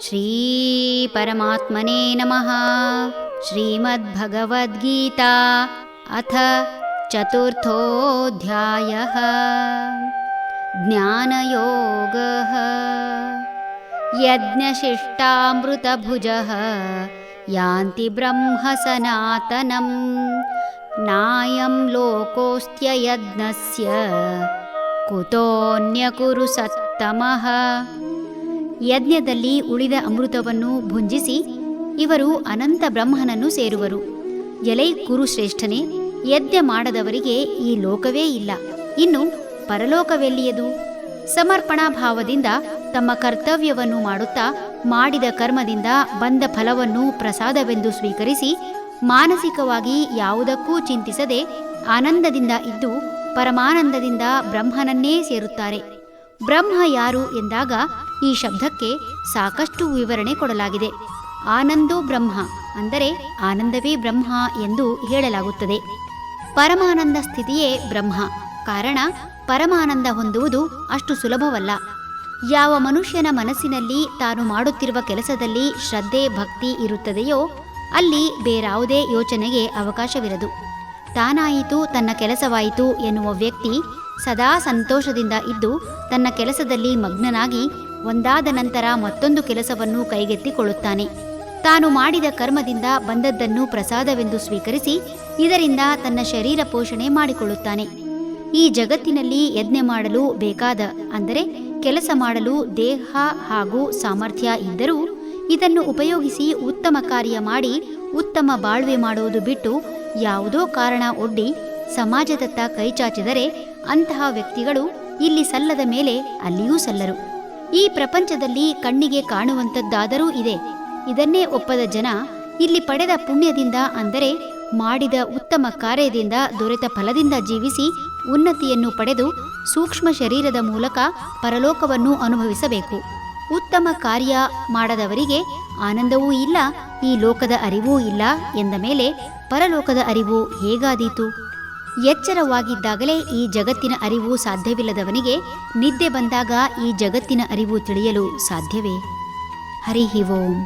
ಶ್ರೀ ಪರಮಾತ್ಮನೇ ನಮಃ. ಶ್ರೀಮದ್ಭಗವದ್ಗೀತಾ ಅಥ ಚತುರ್ಥೋಧ್ಯಾಯಃ. ಜ್ಞಾನಯೋಗಃ. ಯಜ್ಞಶಿಷ್ಟಾಮೃತಭುಜಃ ಯಾಂತಿ ಬ್ರಹ್ಮ ಸನಾತನಂ. ನಾಯಂ ಲೋಕೋಸ್ತ್ಯಯಜ್ಞಸ್ಯ ಕುತೋನ್ಯಕುರು ಸತ್ತಮಃ. ಯಜ್ಞದಲ್ಲಿ ಉಳಿದ ಅಮೃತವನ್ನು ಭುಂಜಿಸಿ ಇವರು ಅನಂತ ಬ್ರಹ್ಮನನ್ನು ಸೇರುವರು. ಎಲೈ ಕುರುಶ್ರೇಷ್ಠನೇ, ಯಜ್ಞ ಮಾಡದವರಿಗೆ ಈ ಲೋಕವೇ ಇಲ್ಲ, ಇನ್ನು ಪರಲೋಕವೆಲ್ಲಿಯದು? ಸಮರ್ಪಣಾ ಭಾವದಿಂದ ತಮ್ಮ ಕರ್ತವ್ಯವನ್ನು ಮಾಡುತ್ತಾ ಮಾಡಿದ ಕರ್ಮದಿಂದ ಬಂದ ಫಲವನ್ನು ಪ್ರಸಾದವೆಂದು ಸ್ವೀಕರಿಸಿ ಮಾನಸಿಕವಾಗಿ ಯಾವುದಕ್ಕೂ ಚಿಂತಿಸದೆ ಆನಂದದಿಂದ ಇದ್ದು ಪರಮಾನಂದದಿಂದ ಬ್ರಹ್ಮನನ್ನೇ ಸೇರುತ್ತಾರೆ. ಬ್ರಹ್ಮ ಯಾರು ಎಂದಾಗ ಈ ಶಬ್ದಕ್ಕೆ ಸಾಕಷ್ಟು ವಿವರಣೆ ಕೊಡಲಾಗಿದೆ. ಆನಂದೋ ಬ್ರಹ್ಮ ಅಂದರೆ ಆನಂದವೇ ಬ್ರಹ್ಮ ಎಂದು ಹೇಳಲಾಗುತ್ತದೆ. ಪರಮಾನಂದ ಸ್ಥಿತಿಯೇ ಬ್ರಹ್ಮ. ಕಾರಣ ಪರಮಾನಂದ ಹೊಂದುವುದು ಅಷ್ಟು ಸುಲಭವಲ್ಲ. ಯಾವ ಮನುಷ್ಯನ ಮನಸ್ಸಿನಲ್ಲಿ ತಾನು ಮಾಡುತ್ತಿರುವ ಕೆಲಸದಲ್ಲಿ ಶ್ರದ್ಧೆ ಭಕ್ತಿ ಇರುತ್ತದೆಯೋ ಅಲ್ಲಿ ಬೇರಾವುದೇ ಯೋಚನೆಗೆ ಅವಕಾಶವಿರದು. ತಾನಾಯಿತು ತನ್ನ ಕೆಲಸವಾಯಿತು ಎನ್ನುವ ವ್ಯಕ್ತಿ ಸದಾ ಸಂತೋಷದಿಂದ ಇದ್ದು ತನ್ನ ಕೆಲಸದಲ್ಲಿ ಮಗ್ನನಾಗಿ ಒಂದಾದ ನಂತರ ಮತ್ತೊಂದು ಕೆಲಸವನ್ನು ಕೈಗೆತ್ತಿಕೊಳ್ಳುತ್ತಾನೆ. ತಾನು ಮಾಡಿದ ಕರ್ಮದಿಂದ ಬಂದದ್ದನ್ನು ಪ್ರಸಾದವೆಂದು ಸ್ವೀಕರಿಸಿ ಇದರಿಂದ ತನ್ನ ಶರೀರ ಪೋಷಣೆ ಮಾಡಿಕೊಳ್ಳುತ್ತಾನೆ. ಈ ಜಗತ್ತಿನಲ್ಲಿ ಯಜ್ಞ ಮಾಡಲು ಬೇಕಾದ ಅಂದರೆ ಕೆಲಸ ಮಾಡಲು ದೇಹ ಹಾಗೂ ಸಾಮರ್ಥ್ಯ ಇದ್ದರೂ ಇದನ್ನು ಉಪಯೋಗಿಸಿ ಉತ್ತಮ ಕಾರ್ಯ ಮಾಡಿ ಉತ್ತಮ ಬಾಳ್ವೆ ಮಾಡುವುದು ಬಿಟ್ಟು ಯಾವುದೋ ಕಾರಣ ಒಡ್ಡಿ ಸಮಾಜದತ್ತ ಕೈಚಾಚಿದರೆ ಅಂತಹ ವ್ಯಕ್ತಿಗಳು ಇಲ್ಲಿ ಸಲ್ಲದ ಮೇಲೆ ಅಲ್ಲಿಯೂ ಸಲ್ಲರು. ಈ ಪ್ರಪಂಚದಲ್ಲಿ ಕಣ್ಣಿಗೆ ಕಾಣುವಂಥದ್ದಾದರೂ ಇದೆ. ಇದನ್ನೇ ಒಪ್ಪದ ಜನ ಇಲ್ಲಿ ಪಡೆದ ಪುಣ್ಯದಿಂದ ಅಂದರೆ ಮಾಡಿದ ಉತ್ತಮ ಕಾರ್ಯದಿಂದ ದೊರೆತ ಫಲದಿಂದ ಜೀವಿಸಿ ಉನ್ನತಿಯನ್ನು ಪಡೆದು ಸೂಕ್ಷ್ಮ ಶರೀರದ ಮೂಲಕ ಪರಲೋಕವನ್ನು ಅನುಭವಿಸಬೇಕು. ಉತ್ತಮ ಕಾರ್ಯ ಮಾಡದವರಿಗೆ ಆನಂದವೂ ಇಲ್ಲ, ಈ ಲೋಕದ ಅರಿವೂ ಇಲ್ಲ ಎಂದ ಮೇಲೆ ಪರಲೋಕದ ಅರಿವು ಹೇಗಾದೀತು? ಎಚ್ಚರವಾಗಿದ್ದಾಗಲೇ ಈ ಜಗತ್ತಿನ ಅರಿವು ಸಾಧ್ಯವಿಲ್ಲದವನಿಗೆ ನಿದ್ದೆ ಬಂದಾಗ ಈ ಜಗತ್ತಿನ ಅರಿವು ತಿಳಿಯಲು ಸಾಧ್ಯವೇ? ಹರಿ ಓಂ.